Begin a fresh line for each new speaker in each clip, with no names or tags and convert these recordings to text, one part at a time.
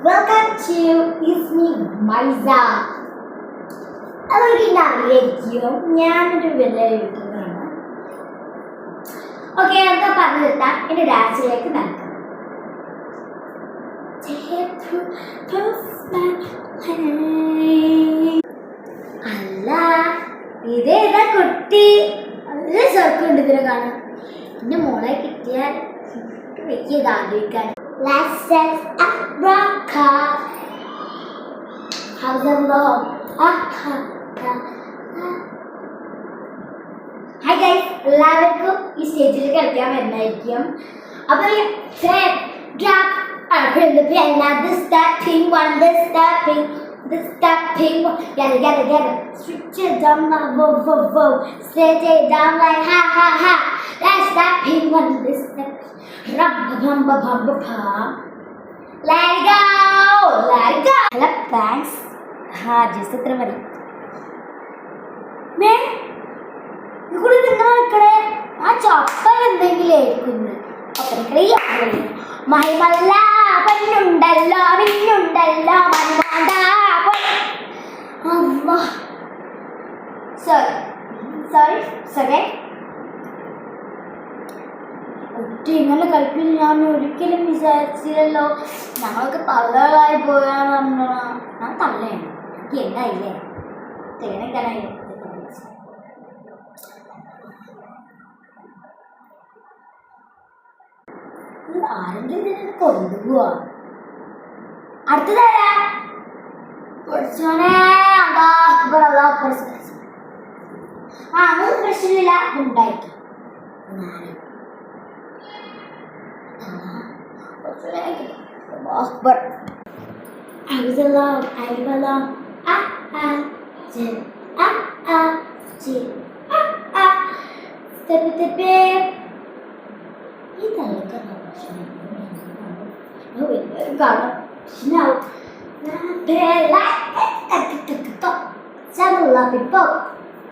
Welcome to Ismi Maiza. അവർക്ക് അറിയായിരിക്കും ഞാനൊരു വലിയ യൂട്യൂബറാണ്. ഓക്കെ, അതൊക്കെ പറഞ്ഞു നിർത്താം. എൻ്റെ ഡാൻസിലേക്ക് നടക്കാം. അല്ല, ഇതേതാ കുട്ടി? നല്ല ചെറുക്കുണ്ട് ഇതിനെ കാണാൻ. എൻ്റെ മോളെ കിട്ടിയാൽ വെക്കിയത് ആലോചിക്കാൻ. Let's set a rocket. How's the love? Hi guys, എല്ലാവർക്കും ഈ സ്റ്റേജിൽ കളിക്കാൻ വരുന്നതായിരിക്കും. അപ്പോൾ drop up in the piano, this that ping one, this that ping one. Get it. Switch it down like whoa. Set it down like ha. That's that ping one, this that. Let it go. Hello, thanks. Just a little bit. Man, you couldn't even know it. I chopper and then you lay. My mala, Pinundalla, Mananda. Sorry. ഇങ്ങനെ കളിപ്പിൽ ഞാൻ ഒരിക്കലും വിചാരിച്ചില്ലല്ലോ. ഞങ്ങളൊക്കെ തള്ളകളായി പോയാന്ന് ഞാൻ തള്ളയാണ്. എനിക്ക് എന്നായില്ലേ തേനക്കാനായി. ആരെങ്കിലും ഇതിനെ കൊണ്ടുപോവാ. അടുത്തതാരാ? അതൊന്നും പ്രശ്നമില്ല, ഉണ്ടായിരിക്കും. Akbar. I was alone. Step.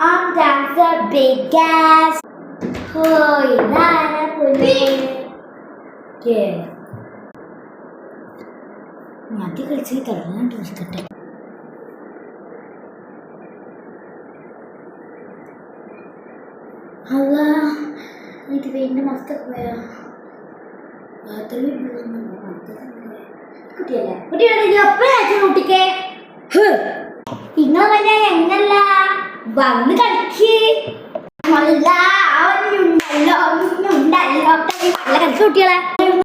I'm dancer big ass. മാറ്റി കളിച്ച് തള്ളാൻ ചോദിക്കട്ടെ. അല്ല, ഇത് വീണ്ടും മസ്തൊക്കെ പോയാ ബാത്റൂമിൽ കുട്ടിയല്ലേ കുട്ടിക്കെ നിങ്ങൾ വല്ല എങ്ങല്ല വന്ന് കളിക്ക്. നല്ല കളിച്ച കുട്ടികളെ